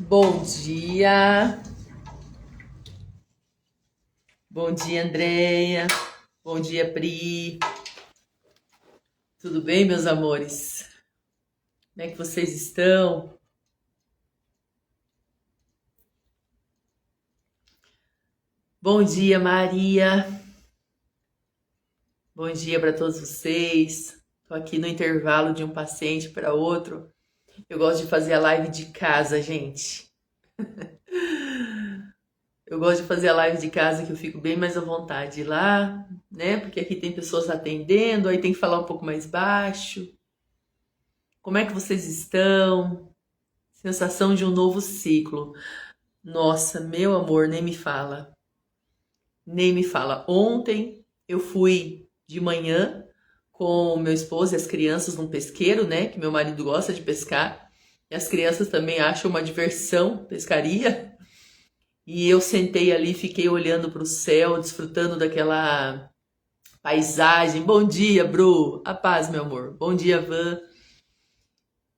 Bom dia. Bom dia, Andreia. Bom dia, Pri. Tudo bem, meus amores? Como é que vocês estão? Bom dia, Maria. Bom dia para todos vocês. Tô aqui no intervalo de um paciente para outro. Eu gosto de fazer a live de casa, gente. Eu gosto de fazer a live de casa que eu fico bem mais à vontade lá, né? Porque aqui tem pessoas atendendo, aí tem que falar um pouco mais baixo. Como é que vocês estão? Sensação de um novo ciclo. Nossa, meu amor, nem me fala. Nem me fala. Ontem eu fui de manhã com meu esposo e as crianças num pesqueiro, né? Que meu marido gosta de pescar. E as crianças também acham uma diversão pescaria. E eu sentei ali, fiquei olhando para o céu, desfrutando daquela paisagem. Bom dia, Bru. A paz, meu amor. Bom dia, Van.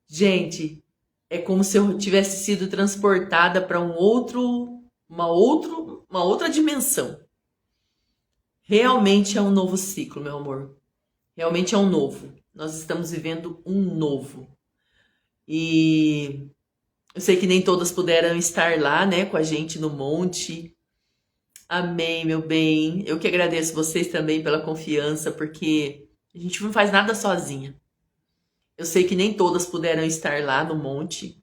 Gente, é como se eu tivesse sido transportada para uma outra dimensão. Realmente é um novo ciclo, meu amor. Realmente é um novo. Nós estamos vivendo um novo. E eu sei que nem todas puderam estar lá, né, com a gente no monte. Amém, meu bem. Eu que agradeço vocês também pela confiança, porque a gente não faz nada sozinha. Eu sei que nem todas puderam estar lá no monte,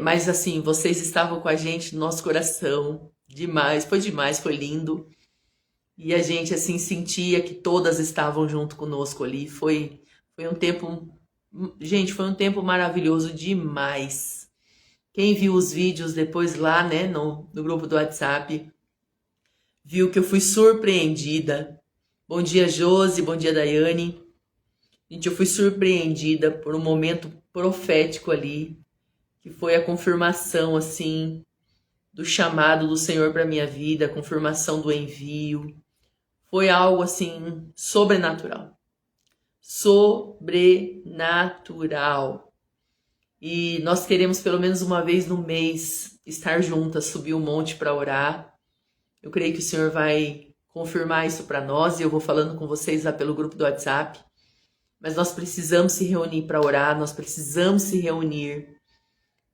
mas assim, vocês estavam com a gente no nosso coração. Demais, foi lindo. E a gente assim sentia que todas estavam junto conosco ali. Foi um tempo, gente, foi um tempo maravilhoso demais. Quem viu os vídeos depois lá, né, no grupo do WhatsApp, viu que eu fui surpreendida. Bom dia, Josi, bom dia, Daiane. Gente, eu fui surpreendida por um momento profético ali, que foi a confirmação, assim, do chamado do Senhor para minha vida, a confirmação do envio. Foi algo, assim, sobrenatural. Sobrenatural. E nós queremos, pelo menos uma vez no mês, estar juntas, subir o monte para orar. Eu creio que o Senhor vai confirmar isso para nós e eu vou falando com vocês lá pelo grupo do WhatsApp. Mas nós precisamos se reunir para orar, nós precisamos se reunir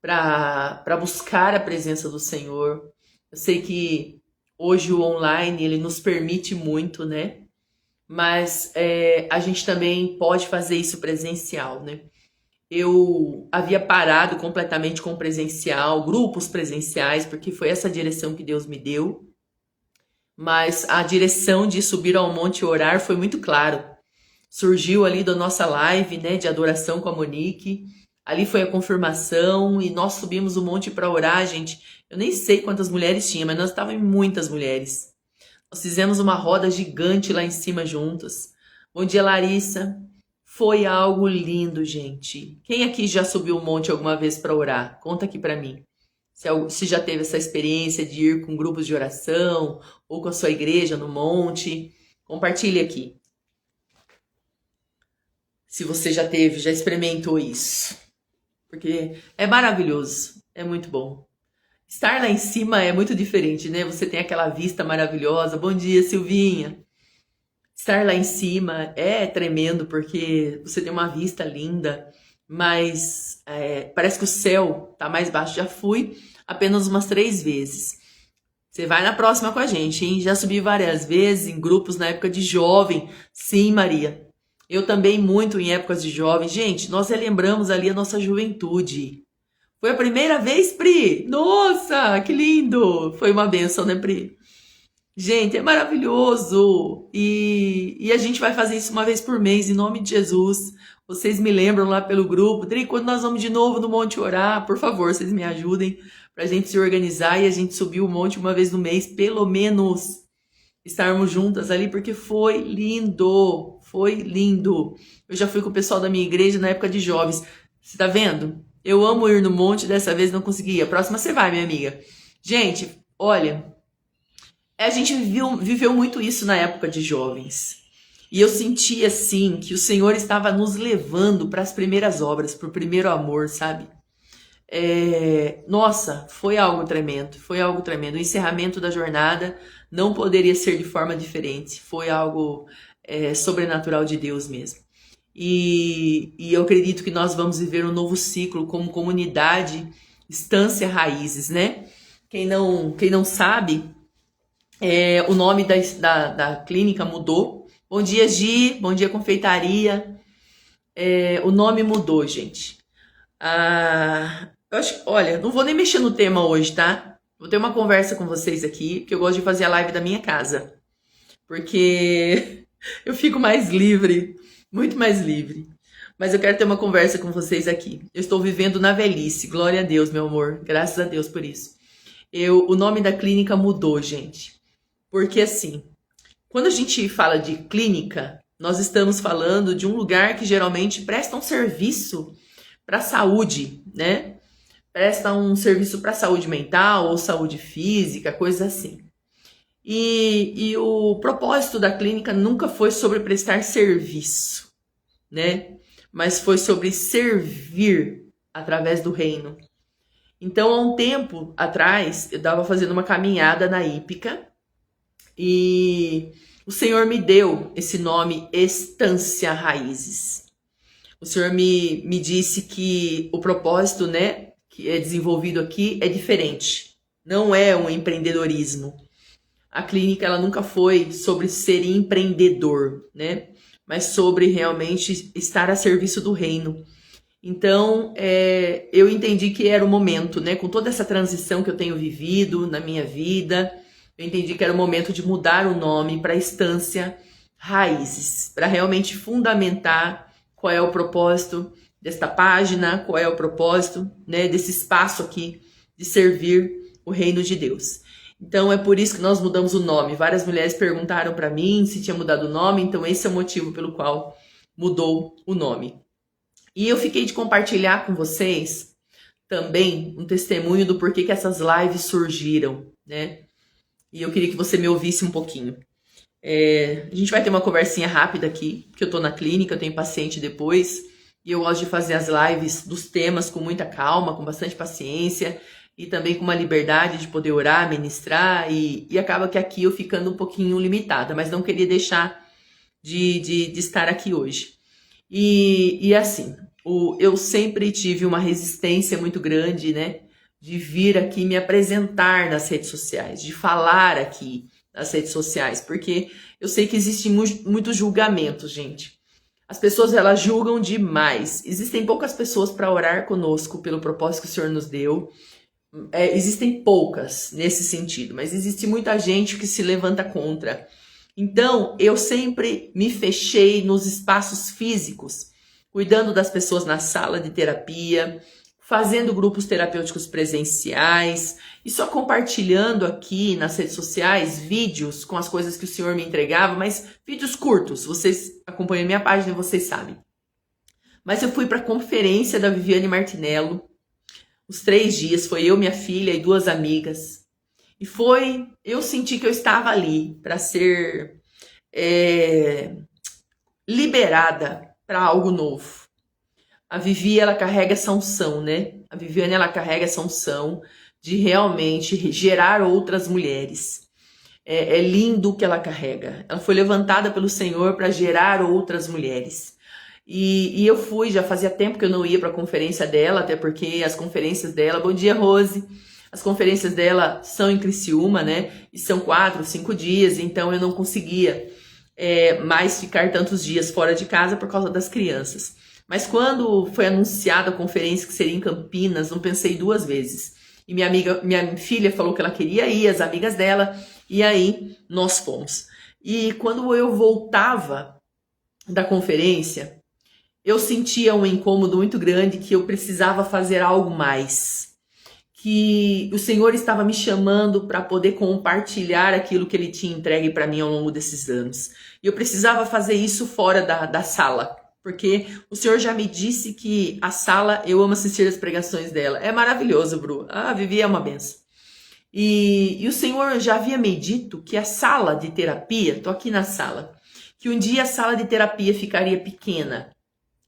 para buscar a presença do Senhor. Eu sei que hoje o online ele nos permite muito, né? Mas a gente também pode fazer isso presencial, né? Eu havia parado completamente com o presencial, grupos presenciais, porque foi essa direção que Deus me deu. Mas a direção de subir ao monte e orar foi muito claro. Surgiu ali da nossa live, né, de adoração com a Monique. Ali foi a confirmação e nós subimos o monte para orar, gente. Eu nem sei quantas mulheres tinha, mas nós estávamos muitas mulheres. Nós fizemos uma roda gigante lá em cima juntas. Bom dia, Larissa. Foi algo lindo, gente. Quem aqui já subiu o monte alguma vez para orar? Conta aqui para mim. Se já teve essa experiência de ir com grupos de oração ou com a sua igreja no monte, compartilhe aqui. Se você já teve, já experimentou isso. Porque é maravilhoso, é muito bom. Estar lá em cima é muito diferente, né? Você tem aquela vista maravilhosa. Bom dia, Silvinha. Estar lá em cima é tremendo porque você tem uma vista linda, mas parece que o céu tá mais baixo. Já fui apenas umas 3 vezes. Você vai na próxima com a gente, hein? Já subi várias vezes em grupos na época de jovem. Sim, Maria. Eu também muito em épocas de jovem. Gente, nós relembramos ali a nossa juventude. Foi a primeira vez, Pri? Nossa, que lindo! Foi uma bênção, né, Pri? Gente, é maravilhoso! E a gente vai fazer isso uma vez por mês, em nome de Jesus. Vocês me lembram lá pelo grupo. Tri, quando nós vamos de novo no monte orar, por favor, vocês me ajudem pra gente se organizar e a gente subir o monte uma vez no mês, pelo menos. Estarmos juntas ali, porque foi lindo, foi lindo. Eu já fui com o pessoal da minha igreja na época de jovens. Você tá vendo? Eu amo ir no monte, dessa vez não consegui. A próxima você vai, minha amiga. Gente, olha, a gente viveu muito isso na época de jovens. E eu senti assim que o Senhor estava nos levando para as primeiras obras, para o primeiro amor, sabe? Nossa, foi algo tremendo, foi algo tremendo. O encerramento da jornada não poderia ser de forma diferente. Foi algo sobrenatural de Deus mesmo. E eu acredito que nós vamos viver um novo ciclo como comunidade Estância Raízes, né? Quem não sabe, o nome da clínica mudou. Bom dia, Gi. Bom dia, confeitaria. O nome mudou, gente. Olha, não vou nem mexer no tema hoje, tá? Vou ter uma conversa com vocês aqui, porque eu gosto de fazer a live da minha casa. Porque eu fico mais livre, muito mais livre. Mas eu quero ter uma conversa com vocês aqui. Eu estou vivendo na velhice, glória a Deus, meu amor. Graças a Deus por isso. O nome da clínica mudou, gente. Porque assim, quando a gente fala de clínica, nós estamos falando de um lugar que geralmente presta um serviço para a saúde, né? Presta um serviço para saúde mental ou saúde física, coisa assim. E o propósito da clínica nunca foi sobre prestar serviço, né? Mas foi sobre servir através do reino. Então, há um tempo atrás, eu estava fazendo uma caminhada na Hípica e o Senhor me deu esse nome Estância Raízes. O Senhor me disse que o propósito, né, que é desenvolvido aqui é diferente. Não é um empreendedorismo. A clínica ela nunca foi sobre ser empreendedor, né? Mas sobre realmente estar a serviço do reino. Então, eu entendi que era o momento, né? Com toda essa transição que eu tenho vivido na minha vida, eu entendi que era o momento de mudar o nome para Estância Raízes, para realmente fundamentar qual é o propósito desta página, qual é o propósito, né, desse espaço aqui de servir o reino de Deus. Então, é por isso que nós mudamos o nome. Várias mulheres perguntaram para mim se tinha mudado o nome, então esse é o motivo pelo qual mudou o nome. E eu fiquei de compartilhar com vocês também um testemunho do porquê que essas lives surgiram, né? E eu queria que você me ouvisse um pouquinho. A gente vai ter uma conversinha rápida aqui, porque eu tô na clínica, eu tenho paciente depois, e eu gosto de fazer as lives dos temas com muita calma, com bastante paciência, e também com uma liberdade de poder orar, ministrar, e acaba que aqui eu ficando um pouquinho limitada, mas não queria deixar de estar aqui hoje. E assim, eu sempre tive uma resistência muito grande, né? De vir aqui me apresentar nas redes sociais, de falar aqui nas redes sociais, porque eu sei que existem muitos julgamentos, gente. As pessoas, elas julgam demais. Existem poucas pessoas para orar conosco pelo propósito que o Senhor nos deu. Existem poucas nesse sentido, mas existe muita gente que se levanta contra. Então, eu sempre me fechei nos espaços físicos, cuidando das pessoas na sala de terapia, fazendo grupos terapêuticos presenciais e só compartilhando aqui nas redes sociais vídeos com as coisas que o Senhor me entregava, mas vídeos curtos. Vocês acompanham minha página e vocês sabem. Mas eu fui para a conferência da Viviane Martinello. Os 3 dias, foi eu, minha filha e 2 amigas. E eu senti que eu estava ali para ser liberada para algo novo. A Vivi, ela carrega essa unção, né? A Viviane, ela carrega essa unção de realmente gerar outras mulheres. É lindo o que ela carrega. Ela foi levantada pelo Senhor para gerar outras mulheres. E eu fui, já fazia tempo que eu não ia para a conferência dela, até porque as conferências dela... Bom dia, Rose! As conferências dela são em Criciúma, né? E são 4, 5 dias, então eu não conseguia mais ficar tantos dias fora de casa por causa das crianças. Mas quando foi anunciada a conferência que seria em Campinas, não pensei 2 vezes. E minha filha falou que ela queria ir, as amigas dela, e aí nós fomos. E quando eu voltava da conferência, eu sentia um incômodo muito grande que eu precisava fazer algo mais. Que o Senhor estava me chamando para poder compartilhar aquilo que Ele tinha entregue para mim ao longo desses anos. E eu precisava fazer isso fora da sala, porque o Senhor já me disse que a sala, eu amo assistir as pregações dela. É maravilhoso, Bru. A Vivi é uma benção. E o Senhor já havia me dito que a sala de terapia, tô aqui na sala, que um dia a sala de terapia ficaria pequena.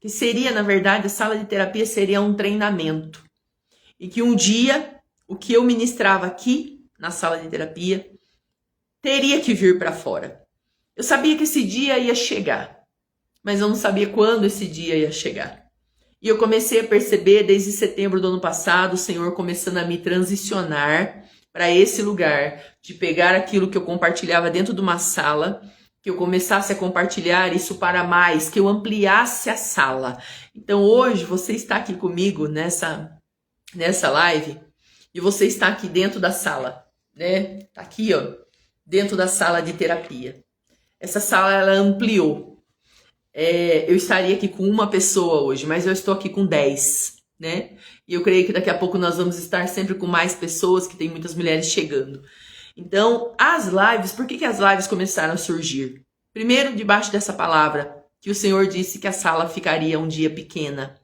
Que seria, na verdade, a sala de terapia seria um treinamento. E que um dia o que eu ministrava aqui na sala de terapia teria que vir para fora. Eu sabia que esse dia ia chegar, mas eu não sabia quando esse dia ia chegar. E eu comecei a perceber desde setembro do ano passado, o Senhor começando a me transicionar para esse lugar, de pegar aquilo que eu compartilhava dentro de uma sala, que eu começasse a compartilhar isso para mais, que eu ampliasse a sala. Então hoje você está aqui comigo nessa live, e você está aqui dentro da sala, né? Tá aqui, ó, dentro da sala de terapia. Essa sala, ela ampliou. Eu estaria aqui com uma pessoa hoje, mas eu estou aqui com 10, né? E eu creio que daqui a pouco nós vamos estar sempre com mais pessoas, que tem muitas mulheres chegando. Então, as lives, por que as lives começaram a surgir? Primeiro, debaixo dessa palavra, que o Senhor disse que a sala ficaria um dia pequena.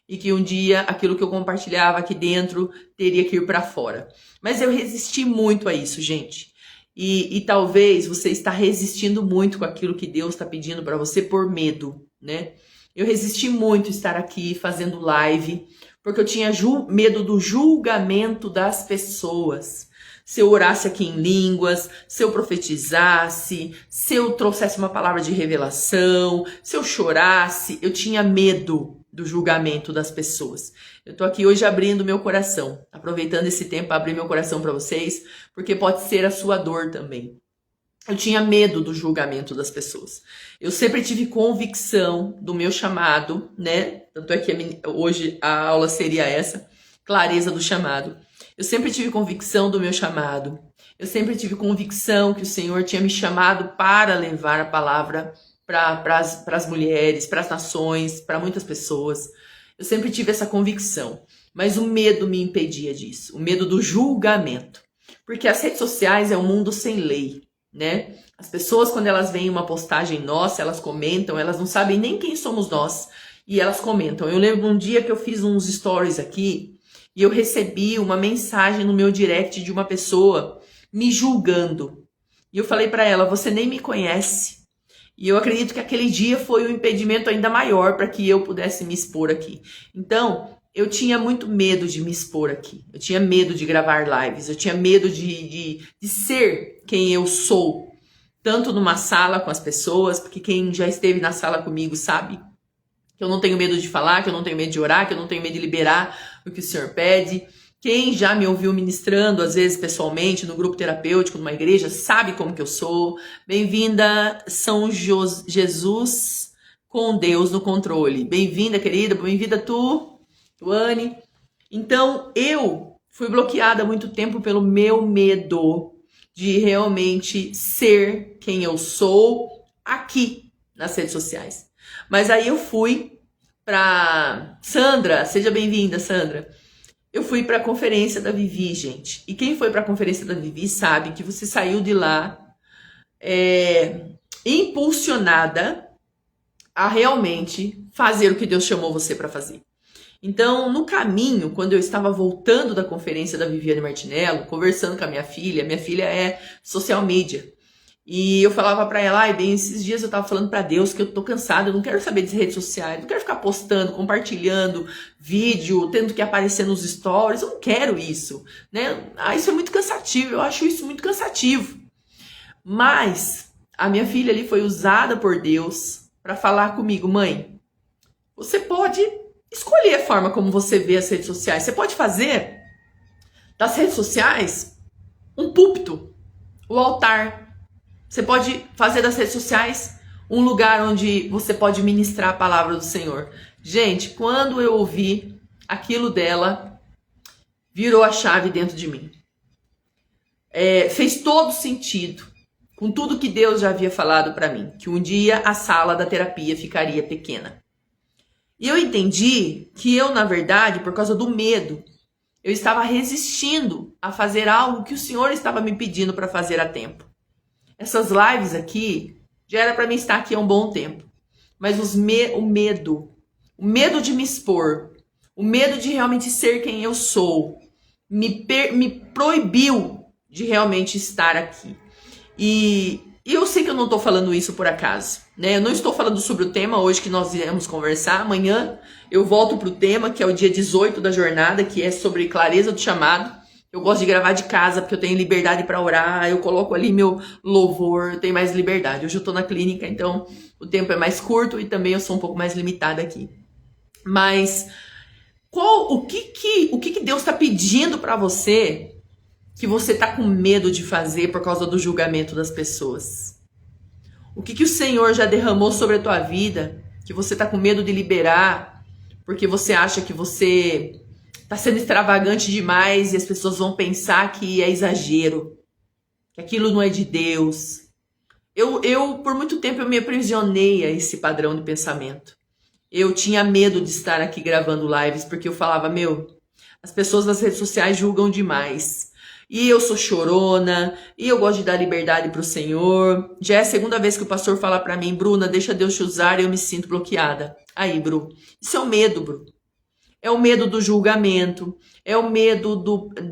E que um dia aquilo que eu compartilhava aqui dentro teria que ir para fora. Mas eu resisti muito a isso, gente. E talvez você está resistindo muito com aquilo que Deus está pedindo para você por medo, né? Eu resisti muito a estar aqui fazendo live, porque eu tinha medo do julgamento das pessoas. Se eu orasse aqui em línguas, se eu profetizasse, se eu trouxesse uma palavra de revelação, se eu chorasse, eu tinha medo do julgamento das pessoas. Eu tô aqui hoje abrindo meu coração, aproveitando esse tempo para abrir meu coração para vocês, porque pode ser a sua dor também. Eu tinha medo do julgamento das pessoas. Eu sempre tive convicção do meu chamado, né? Tanto é que hoje a aula seria essa, clareza do chamado. Eu sempre tive convicção do meu chamado. Eu sempre tive convicção que o Senhor tinha me chamado para levar a palavra para as mulheres, para as nações, para muitas pessoas. Eu sempre tive essa convicção, mas o medo me impedia disso, o medo do julgamento. Porque as redes sociais é um mundo sem lei, né? As pessoas, quando elas veem uma postagem nossa, elas comentam, elas não sabem nem quem somos nós, e elas comentam. Eu lembro um dia que eu fiz uns stories aqui, e eu recebi uma mensagem no meu direct de uma pessoa me julgando. E eu falei para ela, você nem me conhece. E eu acredito que aquele dia foi um impedimento ainda maior para que eu pudesse me expor aqui. Então, eu tinha muito medo de me expor aqui. Eu tinha medo de gravar lives. Eu tinha medo de ser quem eu sou. Tanto numa sala com as pessoas, porque quem já esteve na sala comigo sabe que eu não tenho medo de falar, que eu não tenho medo de orar, que eu não tenho medo de liberar o que o Senhor pede. Quem já me ouviu ministrando, às vezes pessoalmente, no grupo terapêutico, numa igreja, sabe como que eu sou. Bem-vinda, São Jesus com Deus no controle. Bem-vinda, querida, bem-vinda Tuane. Então, eu fui bloqueada há muito tempo pelo meu medo de realmente ser quem eu sou aqui nas redes sociais. Mas aí eu fui para Sandra, seja bem-vinda, Sandra. Eu fui para a conferência da Vivi, gente. E quem foi para a conferência da Vivi sabe que você saiu de lá impulsionada a realmente fazer o que Deus chamou você para fazer. Então, no caminho, quando eu estava voltando da conferência da Viviane Martinello, conversando com a minha filha é social media. E eu falava pra ela, bem, esses dias eu tava falando pra Deus que eu tô cansada, eu não quero saber de redes sociais, não quero ficar postando, compartilhando vídeo, tendo que aparecer nos stories, eu não quero isso, né? Isso é muito cansativo, eu acho isso muito cansativo. Mas a minha filha ali foi usada por Deus pra falar comigo, mãe, você pode escolher a forma como você vê as redes sociais, você pode fazer das redes sociais um púlpito, o altar. Você pode fazer das redes sociais um lugar onde você pode ministrar a palavra do Senhor. Gente, quando eu ouvi aquilo dela, virou a chave dentro de mim. Fez todo sentido com tudo que Deus já havia falado para mim, que um dia a sala da terapia ficaria pequena. E eu entendi que eu, na verdade, por causa do medo, eu estava resistindo a fazer algo que o Senhor estava me pedindo para fazer há tempo. Essas lives aqui, já era para mim estar aqui há um bom tempo. Mas o medo de me expor, o medo de realmente ser quem eu sou, me proibiu de realmente estar aqui. E E eu sei que eu não estou falando isso por acaso, né? Eu não estou falando sobre o tema hoje que nós iremos conversar. Amanhã eu volto para o tema, que é o dia 18 da jornada, que é sobre clareza do chamado. Eu gosto de gravar de casa, porque eu tenho liberdade para orar, eu coloco ali meu louvor, eu tenho mais liberdade. Hoje eu estou na clínica, então o tempo é mais curto e também eu sou um pouco mais limitada aqui. Mas o que Deus está pedindo para você que você está com medo de fazer por causa do julgamento das pessoas? O que o Senhor já derramou sobre a tua vida que você está com medo de liberar porque você acha que você está sendo extravagante demais e as pessoas vão pensar que é exagero, que aquilo não é de Deus? Por muito tempo, eu me aprisionei a esse padrão de pensamento. Eu tinha medo de estar aqui gravando lives porque eu falava, as pessoas nas redes sociais julgam demais. E eu sou chorona, e eu gosto de dar liberdade para o Senhor. Já é a segunda vez que o pastor fala para mim, Bruna, deixa Deus te usar, e eu me sinto bloqueada. Aí, Bru, isso é o medo, Bru. É o medo do julgamento, é o medo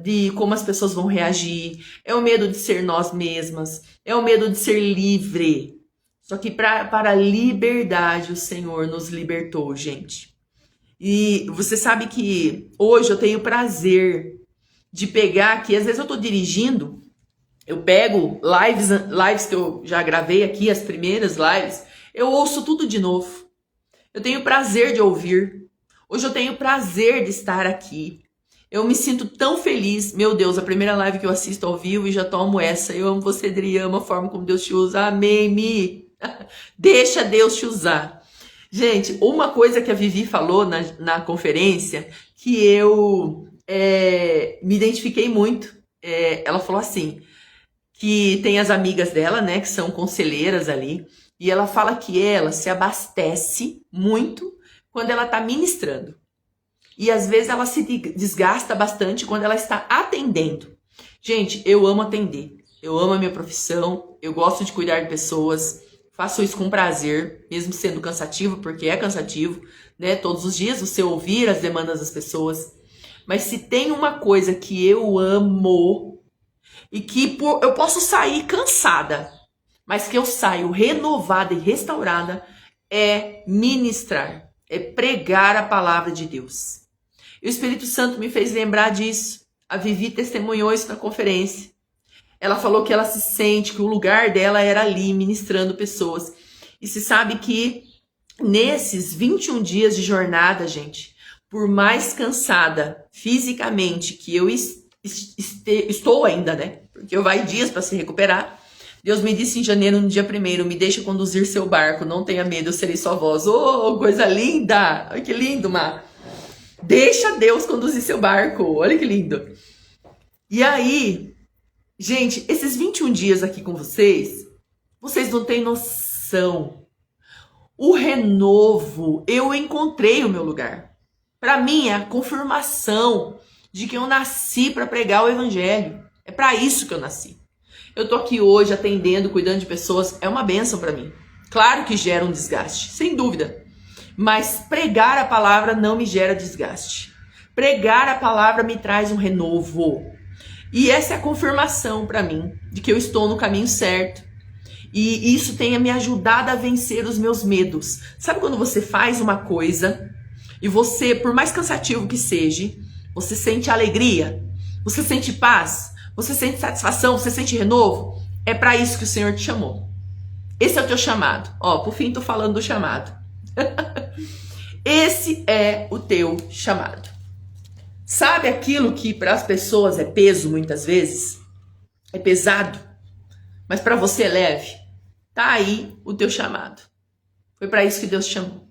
de como as pessoas vão reagir, é o medo de ser nós mesmas, é o medo de ser livre. Só que para a liberdade o Senhor nos libertou, gente. E você sabe que hoje eu tenho prazer de pegar aqui, às vezes eu tô dirigindo, eu pego lives que eu já gravei aqui, as primeiras lives, eu ouço tudo de novo. Eu tenho prazer de ouvir. Hoje eu tenho prazer de estar aqui. Eu me sinto tão feliz. Meu Deus, a primeira live que eu assisto ao vivo e já tomo essa. Eu amo você, Adri, amo a forma como Deus te usa. Amém, Mi. Deixa Deus te usar. Gente, uma coisa que a Vivi falou na conferência que eu me identifiquei muito. Ela falou assim, que tem as amigas dela, né, que são conselheiras ali, e ela fala que ela se abastece muito quando ela está ministrando. E às vezes ela se desgasta bastante quando ela está atendendo. Gente, eu amo atender. Eu amo a minha profissão, eu gosto de cuidar de pessoas, faço isso com prazer, mesmo sendo cansativo, porque é cansativo, né? Todos os dias você ouvir as demandas das pessoas. Mas se tem uma coisa que eu amo e que eu posso sair cansada, mas que eu saio renovada e restaurada, é ministrar, é pregar a palavra de Deus. E o Espírito Santo me fez lembrar disso. A Vivi testemunhou isso na conferência. Ela falou que ela se sente, que o lugar dela era ali, ministrando pessoas. E se sabe que nesses 21 dias de jornada, gente, por mais cansada fisicamente que eu estou ainda, né? Porque vai dias para se recuperar. Deus me disse em janeiro, no dia 1º, me deixa conduzir seu barco, não tenha medo, eu serei sua voz. Oh, coisa linda! Olha que lindo, Má. Deixa Deus conduzir seu barco, olha que lindo. E aí, gente, esses 21 dias aqui com vocês não têm noção. O renovo, eu encontrei o meu lugar. Para mim, é a confirmação de que eu nasci para pregar o evangelho. É para isso que eu nasci. Eu tô aqui hoje atendendo, cuidando de pessoas, é uma bênção para mim. Claro que gera um desgaste, sem dúvida. Mas pregar a palavra não me gera desgaste. Pregar a palavra me traz um renovo. E essa é a confirmação para mim de que eu estou no caminho certo. E isso tem me ajudado a vencer os meus medos. Sabe quando você faz uma coisa e você, por mais cansativo que seja, você sente alegria, você sente paz, você sente satisfação, você sente renovo? É para isso que o Senhor te chamou. Esse é o teu chamado. Ó, por fim, tô falando do chamado. Esse é o teu chamado. Sabe aquilo que para as pessoas é peso muitas vezes? É pesado, mas para você é leve? Tá aí o teu chamado. Foi para isso que Deus te chamou.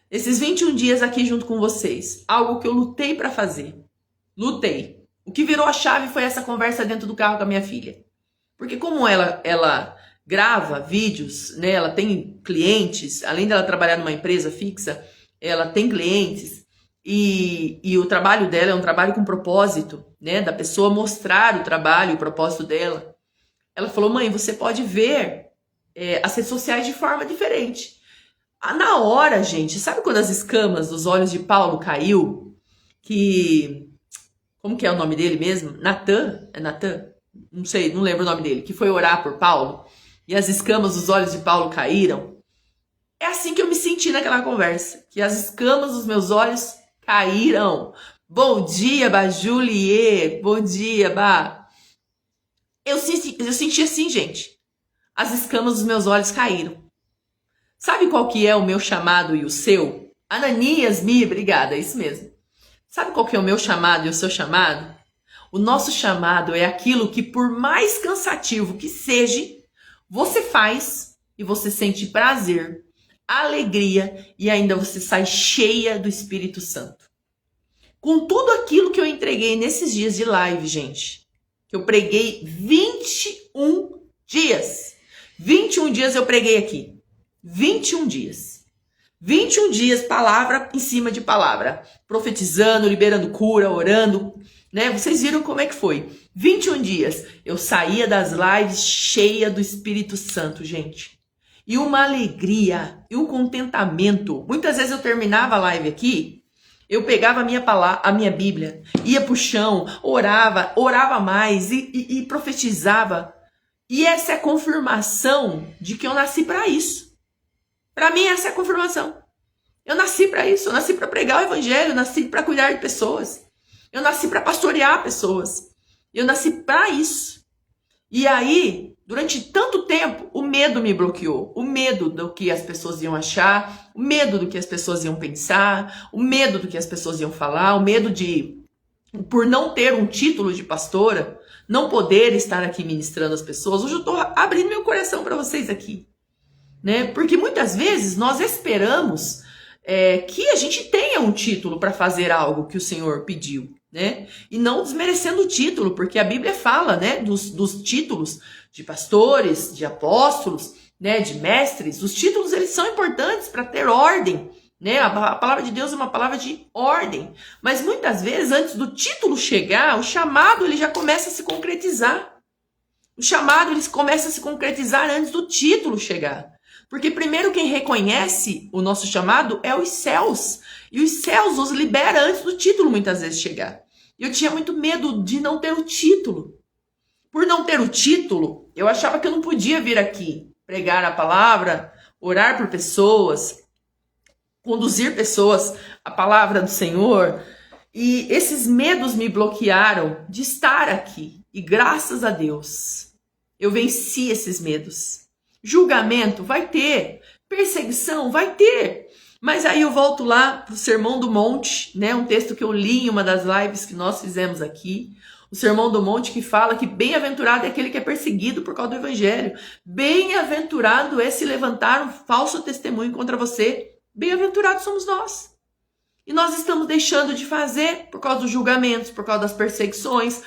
Esses 21 dias aqui junto com vocês, algo que eu lutei para fazer. Lutei. O que virou a chave foi essa conversa dentro do carro com a minha filha. Porque como ela grava vídeos, né? Ela tem clientes, além dela trabalhar numa empresa fixa, ela tem clientes e o trabalho dela é um trabalho com propósito, né? Da pessoa mostrar o trabalho, o propósito dela. Ela falou, mãe, você pode ver as redes sociais de forma diferente. Na hora, gente, sabe quando as escamas dos olhos de Paulo caiu? Como que é o nome dele mesmo? Natan? É Natan? Não sei, não lembro o nome dele. Que foi orar por Paulo. e as escamas dos olhos de Paulo caíram. É assim que eu me senti naquela conversa, que as escamas dos meus olhos caíram. Bom dia, Bá Julie. Bom dia, Bá. Eu senti assim, gente. As escamas dos meus olhos caíram. Sabe qual que é o meu chamado e o seu? Ananias, obrigada, é isso mesmo. Sabe qual que é o meu chamado e o seu chamado? O nosso chamado é aquilo que, por mais cansativo que seja, você faz e você sente prazer, alegria e ainda você sai cheia do Espírito Santo. Com tudo aquilo que eu entreguei nesses dias de live, gente, que eu preguei 21 dias. 21 dias eu preguei aqui. 21 dias. 21 dias, palavra em cima de palavra. Profetizando, liberando cura, orando, né? Vocês viram como é que foi. 21 dias. Eu saía das lives cheia do Espírito Santo, gente. E uma alegria, e um contentamento. Muitas vezes eu terminava a live aqui, eu pegava a minha Bíblia, ia pro chão, orava mais e profetizava. E essa é a confirmação de que eu nasci para isso. Para mim, essa é a confirmação. Eu nasci para isso, eu nasci para pregar o evangelho, eu nasci para cuidar de pessoas. Eu nasci para pastorear pessoas. Eu nasci para isso. E aí, durante tanto tempo, o medo me bloqueou. O medo do que as pessoas iam achar, o medo do que as pessoas iam pensar, o medo do que as pessoas iam falar, o medo de, por não ter um título de pastora, não poder estar aqui ministrando as pessoas. Hoje eu estou abrindo meu coração para vocês aqui, né? Porque muitas vezes nós esperamos que a gente tenha um título para fazer algo que o Senhor pediu, né? E não desmerecendo o título, porque a Bíblia fala, né, dos títulos de pastores, de apóstolos, né, de mestres. Os títulos, eles são importantes para ter ordem, né? A palavra de Deus é uma palavra de ordem. Mas muitas vezes, antes do título chegar, o chamado ele já começa a se concretizar. O chamado ele começa a se concretizar antes do título chegar. Porque primeiro quem reconhece o nosso chamado é os céus. E os céus os libera antes do título muitas vezes chegar. E eu tinha muito medo de não ter o título. Por não ter o título, eu achava que eu não podia vir aqui pregar a palavra, orar por pessoas, conduzir pessoas à palavra do Senhor. E esses medos me bloquearam de estar aqui. E graças a Deus, eu venci esses medos. Julgamento vai ter, perseguição vai ter. Mas aí eu volto lá para o Sermão do Monte, né? Um texto que eu li em uma das lives que nós fizemos aqui. O Sermão do Monte que fala que bem-aventurado é aquele que é perseguido por causa do Evangelho. Bem-aventurado é se levantar um falso testemunho contra você. Bem-aventurados somos nós. E nós estamos deixando de fazer por causa dos julgamentos, por causa das perseguições,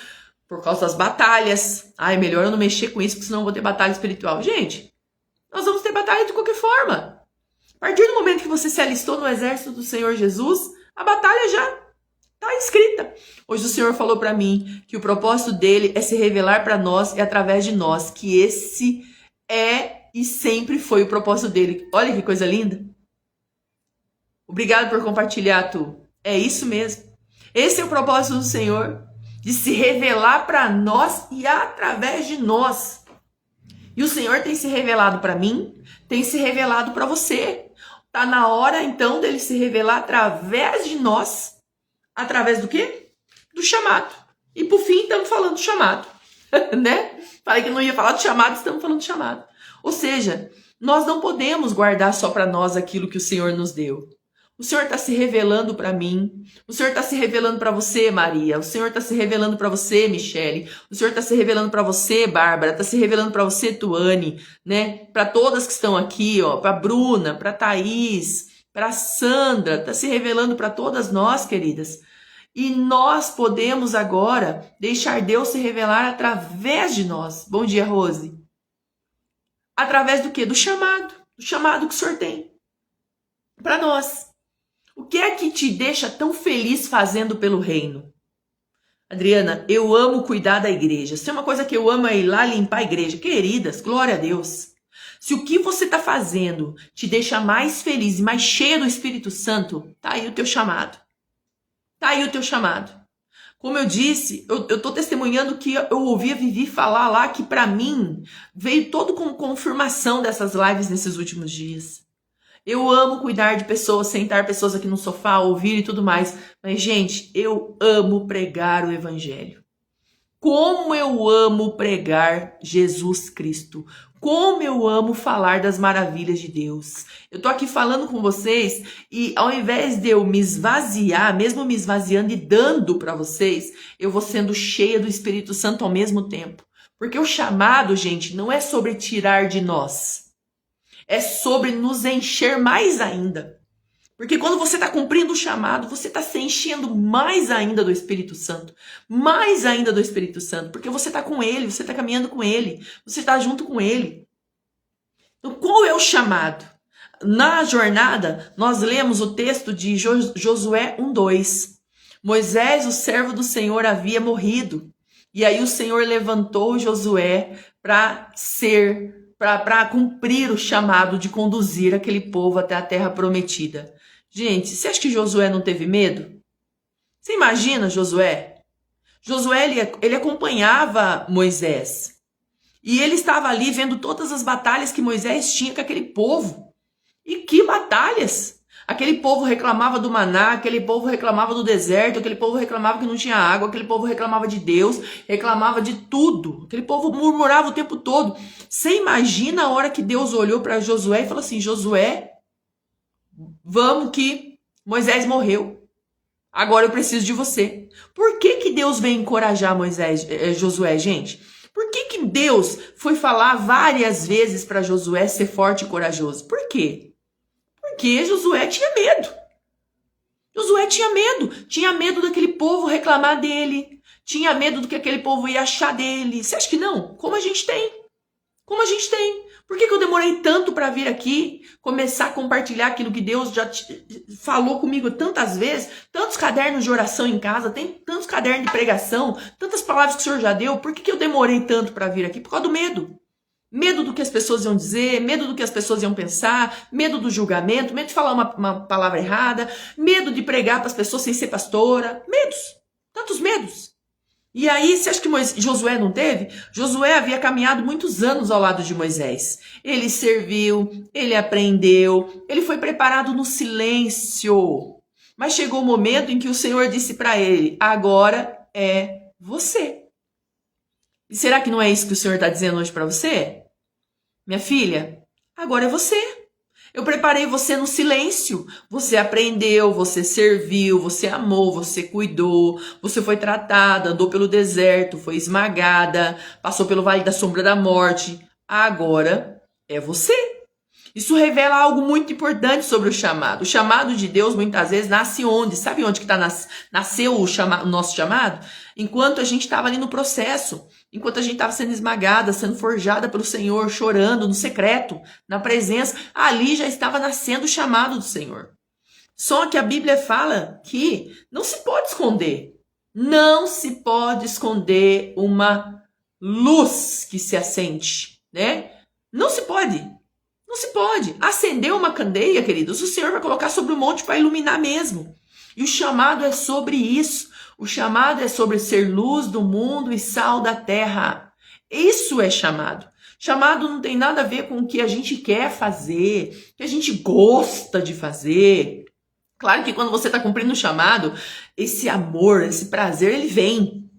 por causa das batalhas. Ai, melhor eu não mexer com isso, porque senão eu vou ter batalha espiritual. Gente, nós vamos ter batalha de qualquer forma. A partir do momento que você se alistou no exército do Senhor Jesus, a batalha já está escrita. Hoje o Senhor falou para mim que o propósito dele é se revelar para nós e através de nós, que esse é e sempre foi o propósito dele. Olha que coisa linda. Obrigado por compartilhar, Tu. É isso mesmo. Esse é o propósito do Senhor, de se revelar para nós e através de nós. E o Senhor tem se revelado para mim, tem se revelado para você. Tá na hora, então, dele se revelar através de nós. Através do quê? Do chamado. E por fim, estamos falando do chamado. Né? Falei que não ia falar do chamado, estamos falando do chamado. Ou seja, nós não podemos guardar só para nós aquilo que o Senhor nos deu. O Senhor está se revelando para mim. O Senhor está se revelando para você, Maria. O Senhor está se revelando para você, Michele. O Senhor está se revelando para você, Bárbara. Está se revelando para você, Tuane, né? Para todas que estão aqui, ó. Para Bruna, para Thaís, para Sandra. Está se revelando para todas nós, queridas. E nós podemos agora deixar Deus se revelar através de nós. Bom dia, Rose. Através do quê? Do chamado. Do chamado que o Senhor tem para nós. O que é que te deixa tão feliz fazendo pelo reino? Adriana, eu amo cuidar da igreja. Se é uma coisa que eu amo é ir lá limpar a igreja. Queridas, glória a Deus. Se o que você está fazendo te deixa mais feliz e mais cheia do Espírito Santo, tá aí o teu chamado. Tá aí o teu chamado. Como eu disse, eu tô testemunhando que eu ouvi a Vivi falar lá que para mim veio todo com confirmação dessas lives nesses últimos dias. Eu amo cuidar de pessoas, sentar pessoas aqui no sofá, ouvir e tudo mais. Mas, gente, eu amo pregar o evangelho. Como eu amo pregar Jesus Cristo. Como eu amo falar das maravilhas de Deus. Eu tô aqui falando com vocês e ao invés de eu me esvaziar, mesmo me esvaziando e dando para vocês, eu vou sendo cheia do Espírito Santo ao mesmo tempo. Porque o chamado, gente, não é sobre tirar de nós. É sobre nos encher mais ainda. Porque quando você está cumprindo o chamado, você está se enchendo mais ainda do Espírito Santo. Mais ainda do Espírito Santo. Porque você está com Ele, você está caminhando com Ele. Você está junto com Ele. Então, qual é o chamado? Na jornada, nós lemos o texto de Josué 1:2. Moisés, o servo do Senhor, havia morrido. E aí o Senhor levantou Josué para cumprir o chamado de conduzir aquele povo até a terra prometida. Gente, você acha que Josué não teve medo? Você imagina Josué? Josué, ele acompanhava Moisés. E ele estava ali vendo todas as batalhas que Moisés tinha com aquele povo. E que batalhas! Aquele povo reclamava do maná, aquele povo reclamava do deserto, aquele povo reclamava que não tinha água, aquele povo reclamava de Deus, reclamava de tudo. Aquele povo murmurava o tempo todo. Você imagina a hora que Deus olhou para Josué e falou assim: Josué, vamos que Moisés morreu. Agora eu preciso de você. Por que Deus veio encorajar Josué, gente? Por que Deus foi falar várias vezes para Josué ser forte e corajoso? Por quê? Porque Josué tinha medo. Josué tinha medo daquele povo reclamar dele, tinha medo do que aquele povo ia achar dele. Você acha que não? Como a gente tem. Por que eu demorei tanto para vir aqui, começar a compartilhar aquilo que Deus já falou comigo tantas vezes? Tantos cadernos de oração em casa, tem tantos cadernos de pregação, tantas palavras que o Senhor já deu. Por que eu demorei tanto para vir aqui? Por causa do medo. Medo do que as pessoas iam dizer, medo do que as pessoas iam pensar, medo do julgamento, medo de falar uma palavra errada, medo de pregar para as pessoas sem ser pastora. Medos, tantos medos. E aí, você acha que Josué não teve? Josué havia caminhado muitos anos ao lado de Moisés. Ele serviu, ele aprendeu, ele foi preparado no silêncio. Mas chegou o momento em que o Senhor disse para ele: agora é você. E será que não é isso que o Senhor está dizendo hoje para você? Minha filha, agora é você. Eu preparei você no silêncio. Você aprendeu, você serviu, você amou, você cuidou, você foi tratada, andou pelo deserto, foi esmagada, passou pelo vale da sombra da morte. Agora é você. Isso revela algo muito importante sobre o chamado. O chamado de Deus muitas vezes nasce onde? Sabe onde que nasceu o nosso chamado? Enquanto a gente estava ali no processo. Enquanto a gente estava sendo esmagada, sendo forjada pelo Senhor, chorando no secreto, na presença, ali já estava nascendo o chamado do Senhor. Só que a Bíblia fala que não se pode esconder. Não se pode esconder uma luz que se acende, né? Não se pode. Não se pode. Acender uma candeia, queridos, o Senhor vai colocar sobre o monte para iluminar mesmo. E o chamado é sobre isso. O chamado é sobre ser luz do mundo e sal da terra. Isso é chamado. Chamado não tem nada a ver com o que a gente quer fazer, que a gente gosta de fazer. Claro que quando você está cumprindo o chamado, esse amor, esse prazer, ele vem.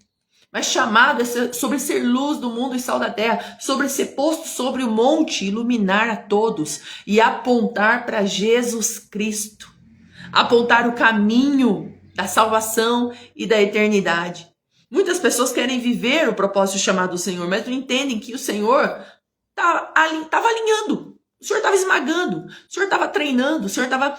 Mas chamado é sobre ser luz do mundo e sal da terra, sobre ser posto sobre o monte, iluminar a todos e apontar para Jesus Cristo. Apontar o caminho da salvação e da eternidade. Muitas pessoas querem viver o propósito chamado do Senhor, mas não entendem que o Senhor estava alinhando, o Senhor estava esmagando, o Senhor estava treinando, o Senhor estava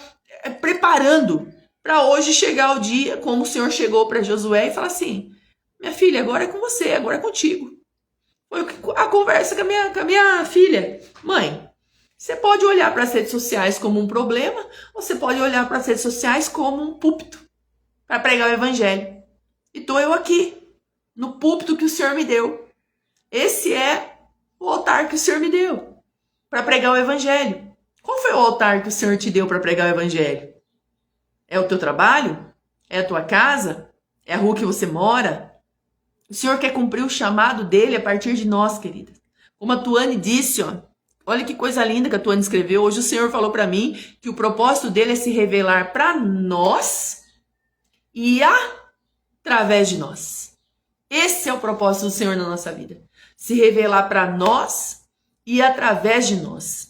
preparando para hoje chegar o dia, como o Senhor chegou para Josué e falar assim: minha filha, agora é com você, agora é contigo. Foi a conversa com a minha filha. Mãe, você pode olhar para as redes sociais como um problema, ou você pode olhar para as redes sociais como um púlpito para pregar o evangelho. E estou eu aqui, no púlpito que o Senhor me deu. Esse é o altar que o Senhor me deu para pregar o evangelho. Qual foi o altar que o Senhor te deu para pregar o evangelho? É o teu trabalho? É a tua casa? É a rua que você mora? O Senhor quer cumprir o chamado dele a partir de nós, querida. Como a Tuane disse, ó, olha que coisa linda que a Tuane escreveu. Hoje o Senhor falou para mim que o propósito dele é se revelar para nós e através de nós. Esse é o propósito do Senhor na nossa vida. Se revelar para nós e através de nós.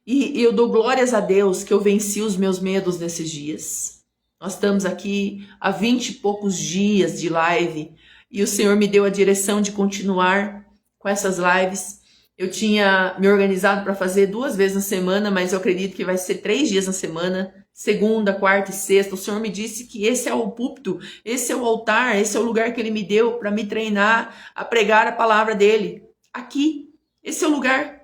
E eu dou glórias a Deus que eu venci os meus medos nesses dias. Nós estamos aqui há 20 e poucos dias de live e o Senhor me deu a direção de continuar com essas lives. Eu tinha me organizado para fazer 2 vezes na semana, mas eu acredito que vai ser 3 dias na semana, segunda, quarta e sexta. O Senhor me disse que esse é o púlpito, esse é o altar, esse é o lugar que Ele me deu para me treinar a pregar a palavra dEle. Aqui, esse é o lugar.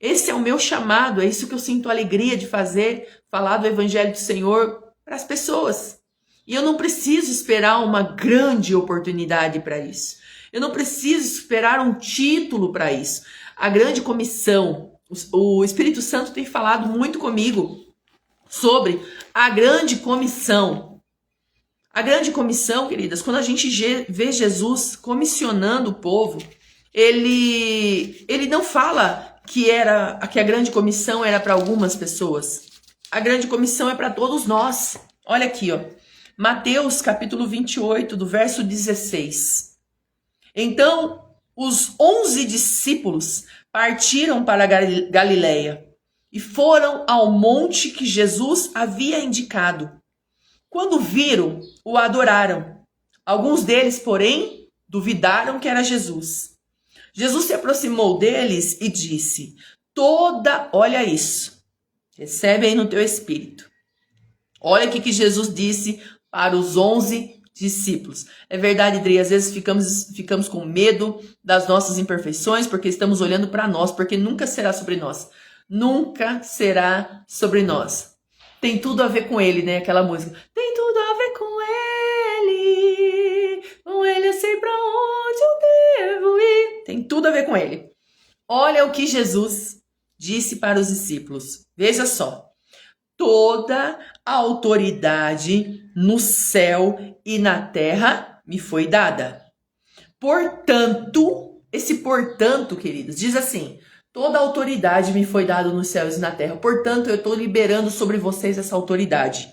Esse é o meu chamado, é isso que eu sinto alegria de fazer, falar do Evangelho do Senhor para as pessoas. E eu não preciso esperar uma grande oportunidade para isso. Eu não preciso esperar um título para isso. A grande comissão, o Espírito Santo tem falado muito comigo sobre a grande comissão. A grande comissão, queridas, quando a gente vê Jesus comissionando o povo, ele não fala que a grande comissão era para algumas pessoas. A grande comissão é para todos nós. Olha aqui, ó. Mateus capítulo 28, do verso 16. Então, os 11 discípulos partiram para Galileia e foram ao monte que Jesus havia indicado. Quando viram, o adoraram. Alguns deles, porém, duvidaram que era Jesus. Jesus se aproximou deles e disse: olha isso, recebe aí no teu espírito. Olha o que Jesus disse para os 11 discípulos. É verdade, Adri, às vezes ficamos com medo das nossas imperfeições, porque estamos olhando para nós, porque nunca será sobre nós. Nunca será sobre nós. Tem tudo a ver com ele, né? Aquela música. Tem tudo a ver com ele eu sei pra onde eu devo ir. Tem tudo a ver com ele. Olha o que Jesus disse para os discípulos. Veja só. Toda a autoridade no céu e na terra me foi dada. Portanto, esse portanto, queridos, diz assim: toda a autoridade me foi dada nos céus e na terra. Portanto, eu estou liberando sobre vocês essa autoridade.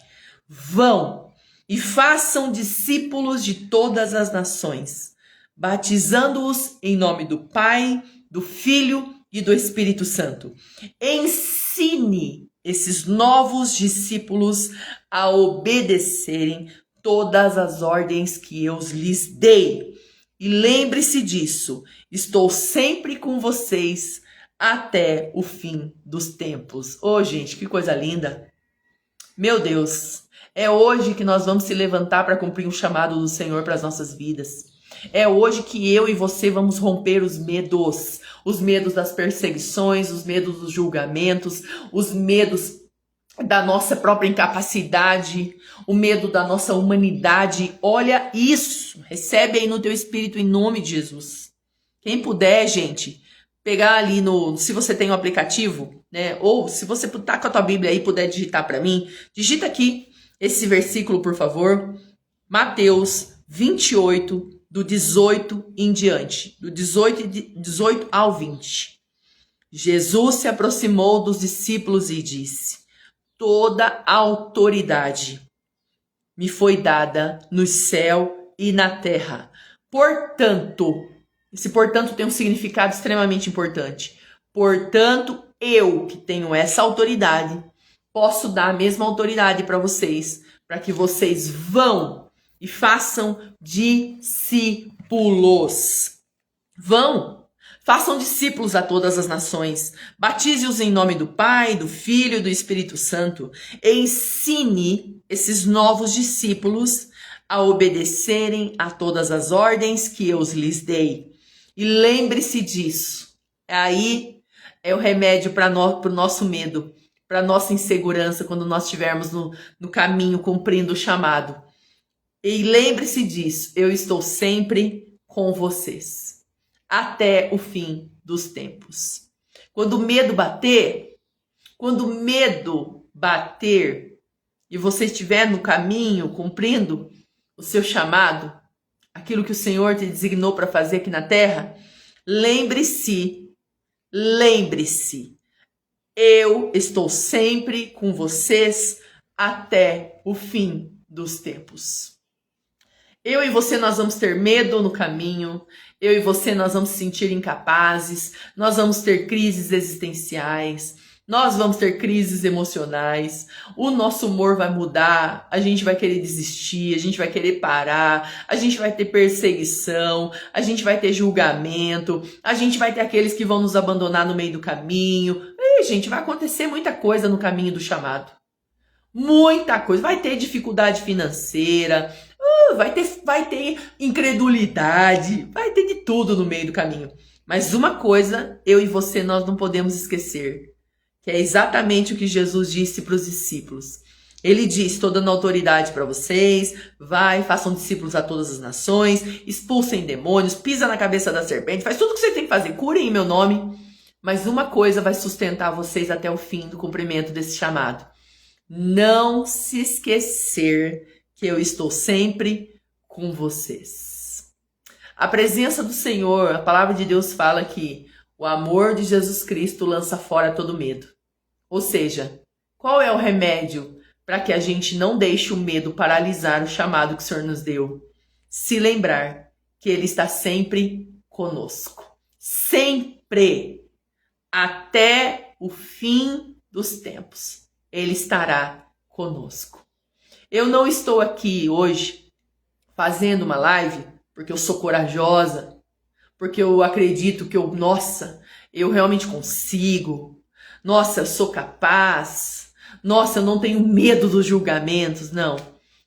Vão e façam discípulos de todas as nações, batizando-os em nome do Pai, do Filho e do Espírito Santo. Ensine esses novos discípulos a obedecerem todas as ordens que eu lhes dei. E lembre-se disso, estou sempre com vocês até o fim dos tempos. Oh, gente, que coisa linda. Meu Deus, é hoje que nós vamos se levantar para cumprir o chamado do Senhor para as nossas vidas. É hoje que eu e você vamos romper os medos das perseguições, os medos dos julgamentos, os medos da nossa própria incapacidade, o medo da nossa humanidade. Olha isso, recebe aí no teu espírito em nome de Jesus. Quem puder, gente, pegar ali se você tem um aplicativo, né, ou se você tá com a tua Bíblia aí e puder digitar para mim, digita aqui esse versículo, por favor. Mateus 28, do 18 em diante, do 18 ao 20. Jesus se aproximou dos discípulos e disse: toda a autoridade me foi dada no céu e na terra. Portanto, esse portanto tem um significado extremamente importante. Portanto, eu que tenho essa autoridade, posso dar a mesma autoridade para vocês, para que vocês vão e façam discípulos. Façam discípulos a todas as nações. Batize-os em nome do Pai, do Filho e do Espírito Santo. Ensine esses novos discípulos a obedecerem a todas as ordens que eu lhes dei. E lembre-se disso. Aí é o remédio para o nosso medo, para a nossa insegurança quando nós estivermos no caminho cumprindo o chamado. E lembre-se disso, eu estou sempre com vocês, até o fim dos tempos. Quando o medo bater e você estiver no caminho, cumprindo o seu chamado, aquilo que o Senhor te designou para fazer aqui na terra, lembre-se, eu estou sempre com vocês até o fim dos tempos. Eu e você, nós vamos ter medo no caminho. Eu e você, nós vamos se sentir incapazes. Nós vamos ter crises existenciais. Nós vamos ter crises emocionais. O nosso humor vai mudar. A gente vai querer desistir. A gente vai querer parar. A gente vai ter perseguição. A gente vai ter julgamento. A gente vai ter aqueles que vão nos abandonar no meio do caminho. E, gente, vai acontecer muita coisa no caminho do chamado. Muita coisa. Vai ter dificuldade financeira. Vai ter incredulidade, vai ter de tudo no meio do caminho. Mas uma coisa, eu e você, nós não podemos esquecer, que é exatamente o que Jesus disse para os discípulos. Ele disse, estou dando autoridade para vocês, façam discípulos a todas as nações, expulsem demônios, pisa na cabeça da serpente, faz tudo o que você tem que fazer, curem em meu nome. Mas uma coisa vai sustentar vocês até o fim do cumprimento desse chamado. Não se esquecer que eu estou sempre com vocês. A presença do Senhor, a palavra de Deus fala que o amor de Jesus Cristo lança fora todo medo. Ou seja, qual é o remédio para que a gente não deixe o medo paralisar o chamado que o Senhor nos deu? Se lembrar que Ele está sempre conosco. Sempre. Até o fim dos tempos. Ele estará conosco. Eu não estou aqui hoje fazendo uma live porque eu sou corajosa, porque eu acredito que eu realmente consigo. Nossa, eu sou capaz. Nossa, eu não tenho medo dos julgamentos. Não.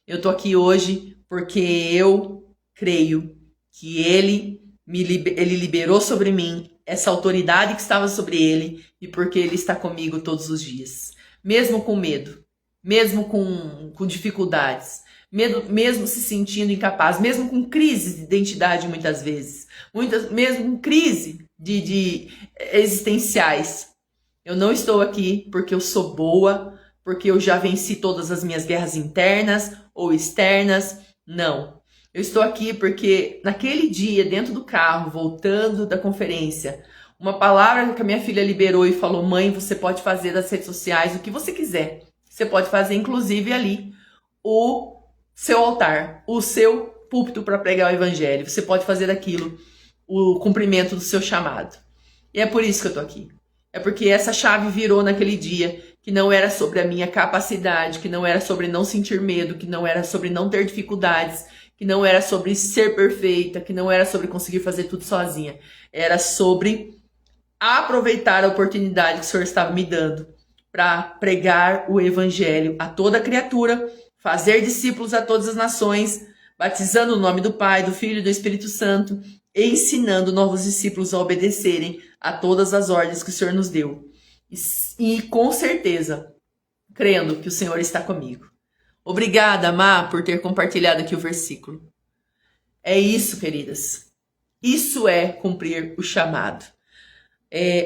Eu tô aqui hoje porque eu creio que Ele liberou sobre mim essa autoridade que estava sobre Ele e porque Ele está comigo todos os dias. Mesmo com medo. Mesmo com dificuldades, mesmo se sentindo incapaz, mesmo com crises de identidade muitas vezes, mesmo com crise de existenciais. Eu não estou aqui porque eu sou boa, porque eu já venci todas as minhas guerras internas ou externas. Não. Eu estou aqui porque naquele dia, dentro do carro, voltando da conferência, uma palavra que a minha filha liberou e falou, mãe, você pode fazer das redes sociais o que você quiser. Você pode fazer, inclusive, ali o seu altar, o seu púlpito para pregar o evangelho. Você pode fazer daquilo o cumprimento do seu chamado. E é por isso que eu tô aqui. É porque essa chave virou naquele dia, que não era sobre a minha capacidade, que não era sobre não sentir medo, que não era sobre não ter dificuldades, que não era sobre ser perfeita, que não era sobre conseguir fazer tudo sozinha. Era sobre aproveitar a oportunidade que o Senhor estava me dando para pregar o evangelho a toda criatura, fazer discípulos a todas as nações, batizando o nome do Pai, do Filho e do Espírito Santo, e ensinando novos discípulos a obedecerem a todas as ordens que o Senhor nos deu. E com certeza, crendo que o Senhor está comigo. Obrigada, Má, por ter compartilhado aqui o versículo. É isso, queridas. Isso é cumprir o chamado.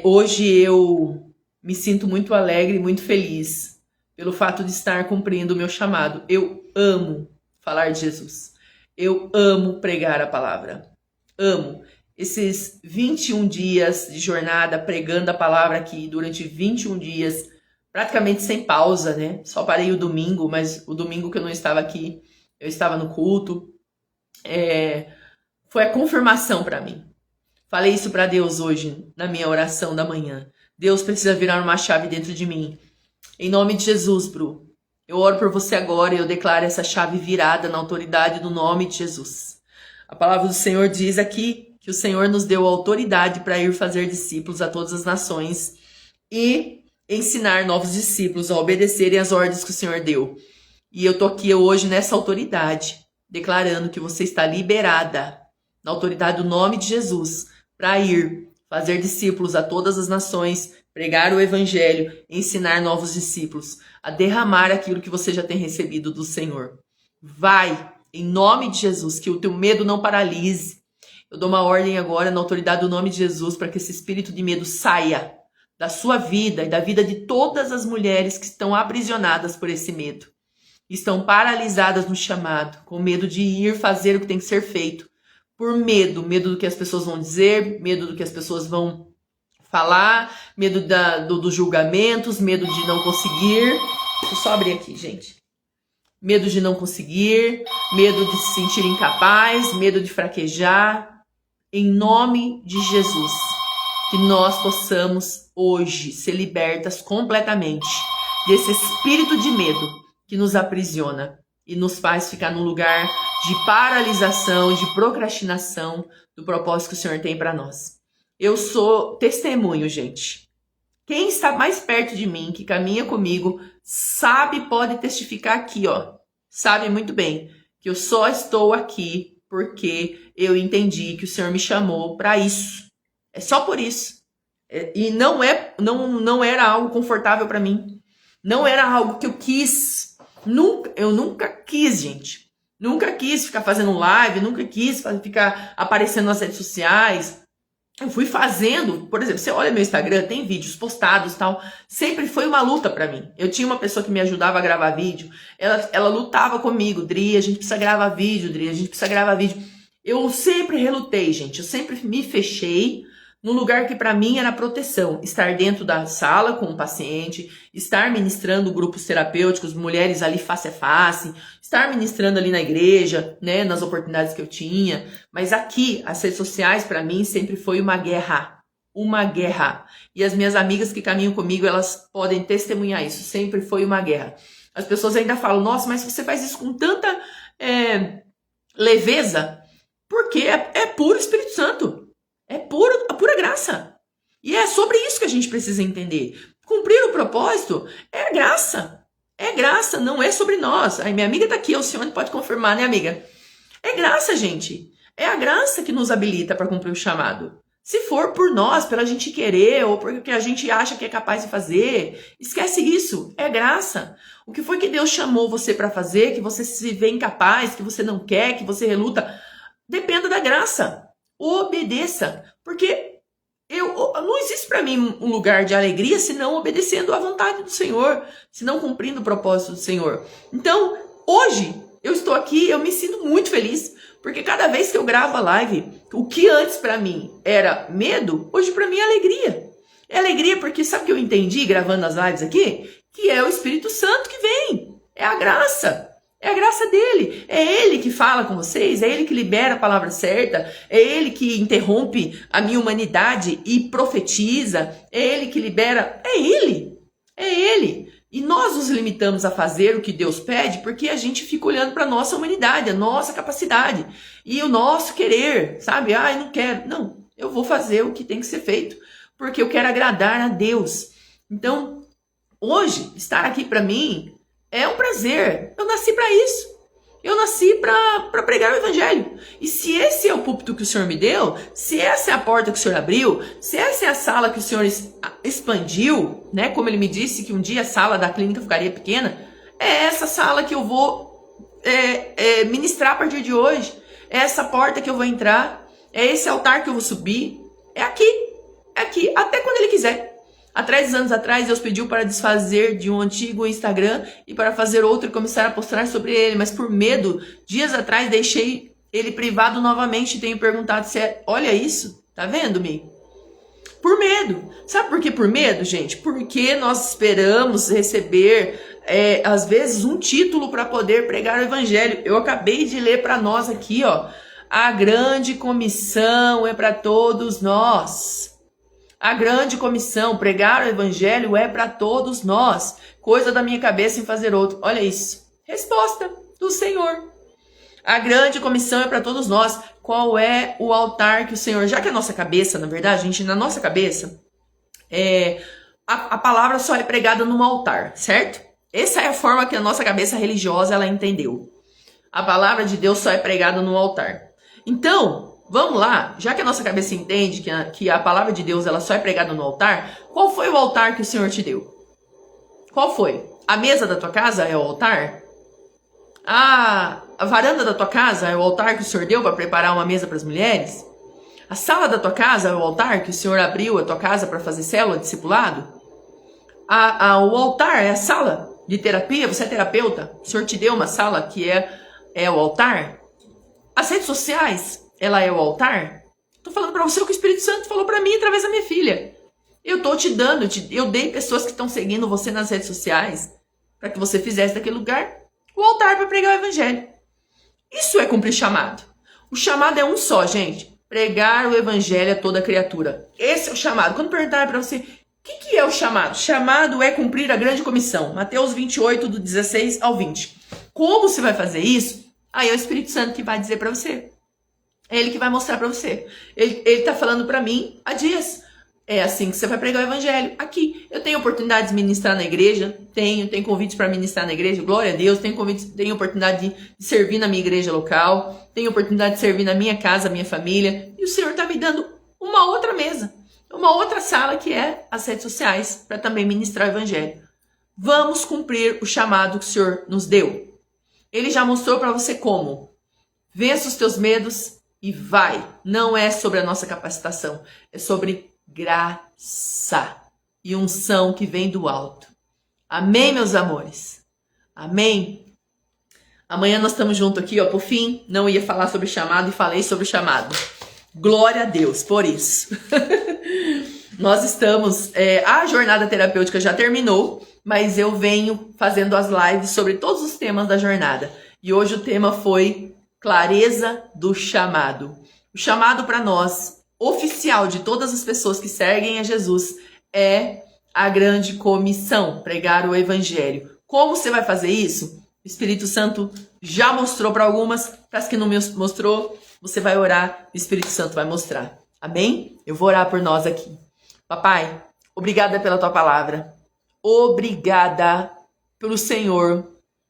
Hoje eu me sinto muito alegre e muito feliz pelo fato de estar cumprindo o meu chamado. Eu amo falar de Jesus. Eu amo pregar a palavra. Amo. Esses 21 dias de jornada pregando a palavra aqui durante 21 dias, praticamente sem pausa, né? Só parei o domingo, mas o domingo que eu não estava aqui, eu estava no culto. Foi a confirmação para mim. Falei isso para Deus hoje, na minha oração da manhã. Deus precisa virar uma chave dentro de mim. Em nome de Jesus, Bru. Eu oro por você agora e eu declaro essa chave virada na autoridade do nome de Jesus. A palavra do Senhor diz aqui que o Senhor nos deu autoridade para ir fazer discípulos a todas as nações e ensinar novos discípulos a obedecerem às ordens que o Senhor deu. E eu tô aqui hoje nessa autoridade, declarando que você está liberada na autoridade do nome de Jesus para ir fazer discípulos a todas as nações, pregar o evangelho, ensinar novos discípulos, a derramar aquilo que você já tem recebido do Senhor. Vai, em nome de Jesus, que o teu medo não paralise. Eu dou uma ordem agora na autoridade do nome de Jesus para que esse espírito de medo saia da sua vida e da vida de todas as mulheres que estão aprisionadas por esse medo. Estão paralisadas no chamado, com medo de ir fazer o que tem que ser feito, por medo. Medo do que as pessoas vão dizer, medo do que as pessoas vão falar, medo dos julgamentos, medo de não conseguir. Deixa eu só abrir aqui, gente. Medo de não conseguir, medo de se sentir incapaz, medo de fraquejar. Em nome de Jesus, que nós possamos hoje ser libertas completamente desse espírito de medo que nos aprisiona e nos faz ficar num lugar de paralisação, de procrastinação do propósito que o Senhor tem para nós. Eu sou testemunho, gente. Quem está mais perto de mim, que caminha comigo, sabe, pode testificar aqui, ó. Sabe muito bem que eu só estou aqui porque eu entendi que o Senhor me chamou para isso. É só por isso. E não era algo confortável para mim. Não era algo que eu quis. Eu nunca quis, gente. Nunca quis ficar fazendo live, nunca quis ficar aparecendo nas redes sociais. Eu fui fazendo, por exemplo, você olha meu Instagram, tem vídeos postados e tal. Sempre foi uma luta pra mim. Eu tinha uma pessoa que me ajudava a gravar vídeo. Ela lutava comigo. Dri, a gente precisa gravar vídeo, Dri, a gente precisa gravar vídeo. Eu sempre relutei, gente. Eu sempre me fechei num lugar que pra mim era proteção. Estar dentro da sala com o paciente, estar ministrando grupos terapêuticos, mulheres ali face a face, estar ministrando ali na igreja, né, nas oportunidades que eu tinha. Mas aqui, as redes sociais pra mim sempre foi uma guerra. Uma guerra. E as minhas amigas que caminham comigo, elas podem testemunhar isso. Sempre foi uma guerra. As pessoas ainda falam, nossa, mas você faz isso com tanta leveza? Porque é puro Espírito Santo. É pura graça. E é sobre isso que a gente precisa entender. Cumprir o propósito é graça. É graça, não é sobre nós. Aí minha amiga tá aqui, a Alcione pode confirmar, né, amiga? É graça, gente. É a graça que nos habilita para cumprir o chamado. Se for por nós, pela gente querer, ou porque a gente acha que é capaz de fazer, esquece isso. É graça. O que foi que Deus chamou você para fazer, que você se vê incapaz, que você não quer, que você reluta, dependa da graça. Obedeça, porque não existe para mim um lugar de alegria se não obedecendo à vontade do Senhor, se não cumprindo o propósito do Senhor. Então, hoje, eu estou aqui, eu me sinto muito feliz, porque cada vez que eu gravo a live, o que antes para mim era medo, hoje para mim é alegria. É alegria porque sabe o que eu entendi gravando as lives aqui? Que é o Espírito Santo que vem, é a graça. É a graça dele. É ele que fala com vocês, é ele que libera a palavra certa, é ele que interrompe a minha humanidade e profetiza, é ele que libera. É ele. É ele. E nós nos limitamos a fazer o que Deus pede porque a gente fica olhando para a nossa humanidade, a nossa capacidade e o nosso querer, sabe? Ah, eu não quero. Não, eu vou fazer o que tem que ser feito porque eu quero agradar a Deus. Então, hoje, estar aqui para mim é um prazer. Eu nasci para isso. Eu nasci para pregar o evangelho. E se esse é o púlpito que o Senhor me deu, se essa é a porta que o Senhor abriu, se essa é a sala que o Senhor expandiu, né? Como ele me disse que um dia a sala da clínica ficaria pequena, é essa sala que eu vou ministrar a partir de hoje. É essa porta que eu vou entrar. É esse altar que eu vou subir. É aqui. É aqui. Até quando ele quiser. Há 3 anos atrás, Deus pediu para desfazer de um antigo Instagram e para fazer outro e começar a postar sobre ele. Mas por medo, dias atrás, deixei ele privado novamente e tenho perguntado se olha isso, tá vendo, Mi? Por medo. Sabe por que por medo, gente? Porque nós esperamos receber, às vezes, um título para poder pregar o evangelho. Eu acabei de ler para nós aqui, ó. A grande comissão é para todos nós. A grande comissão, pregar o evangelho é para todos nós. Coisa da minha cabeça em fazer outro. Olha isso. Resposta do Senhor. A grande comissão é para todos nós. Qual é o altar que o Senhor... Já que a nossa cabeça, na verdade, gente, na nossa cabeça, a palavra só é pregada num altar, certo? Essa é a forma que a nossa cabeça religiosa ela entendeu. A palavra de Deus só é pregada no altar. Então... vamos lá, já que a nossa cabeça entende que a palavra de Deus ela só é pregada no altar, qual foi o altar que o Senhor te deu? Qual foi? A mesa da tua casa é o altar? A varanda da tua casa é o altar que o Senhor deu para preparar uma mesa para as mulheres? A sala da tua casa é o altar que o Senhor abriu a tua casa para fazer célula, discipulado? O altar é a sala de terapia, você é terapeuta? O Senhor te deu uma sala que é o altar? As redes sociais ela é o altar? Tô falando para você o que o Espírito Santo falou para mim através da minha filha. Eu tô te dando, eu dei pessoas que estão seguindo você nas redes sociais para que você fizesse daquele lugar o altar para pregar o evangelho. Isso é cumprir chamado. O chamado é um só, gente. Pregar o evangelho a toda criatura. Esse é o chamado. Quando perguntar para você, o que é o chamado? Chamado é cumprir a grande comissão. Mateus 28, do 16 ao 20. Como você vai fazer isso? Aí é o Espírito Santo que vai dizer para você. É ele que vai mostrar para você. Ele tá falando para mim há dias. É assim que você vai pregar o evangelho. Aqui, eu tenho oportunidade de ministrar na igreja. Tenho convites para ministrar na igreja. Glória a Deus. Tenho oportunidade de servir na minha igreja local. Tenho oportunidade de servir na minha casa, minha família. E o Senhor tá me dando uma outra mesa. Uma outra sala que é as redes sociais. Para também ministrar o evangelho. Vamos cumprir o chamado que o Senhor nos deu. Ele já mostrou para você como. Vença os teus medos e vai. Não é sobre a nossa capacitação. É sobre graça e unção que vem do alto. Amém, meus amores? Amém? Amanhã nós estamos juntos aqui, ó, por fim. Não ia falar sobre chamado e falei sobre chamado. Glória a Deus por isso. Nós estamos... a jornada terapêutica já terminou, mas eu venho fazendo as lives sobre todos os temas da jornada. E hoje o tema foi clareza do chamado. O chamado para nós, oficial de todas as pessoas que seguem a Jesus, é a grande comissão, pregar o evangelho. Como você vai fazer isso? O Espírito Santo já mostrou para algumas, para as que não me mostrou, você vai orar, o Espírito Santo vai mostrar. Amém? Eu vou orar por nós aqui. Papai, obrigada pela tua palavra. Obrigada pelo Senhor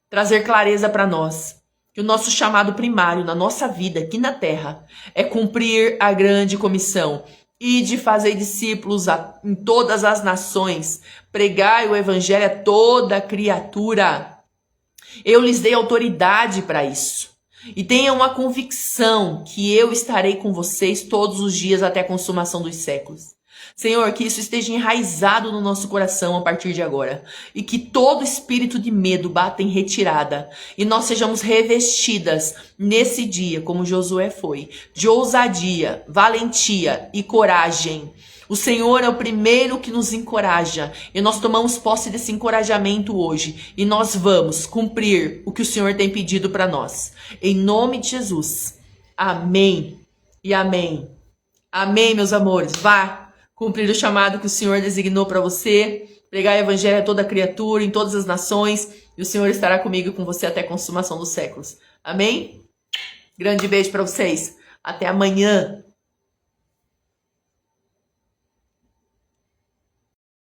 trazer clareza para nós. Que o nosso chamado primário na nossa vida aqui na terra é cumprir a grande comissão e de fazer discípulos em todas as nações, pregar o evangelho a toda criatura. Eu lhes dei autoridade para isso. E tenham a convicção que eu estarei com vocês todos os dias até a consumação dos séculos. Senhor, que isso esteja enraizado no nosso coração a partir de agora. E que todo espírito de medo bata em retirada. E nós sejamos revestidas nesse dia, como Josué foi, de ousadia, valentia e coragem. O Senhor é o primeiro que nos encoraja. E nós tomamos posse desse encorajamento hoje. E nós vamos cumprir o que o Senhor tem pedido para nós. Em nome de Jesus. Amém e amém. Amém, meus amores. Vá cumprir o chamado que o Senhor designou para você, pregar o evangelho a toda criatura, em todas as nações, e o Senhor estará comigo e com você até a consumação dos séculos. Amém? Grande beijo para vocês. Até amanhã.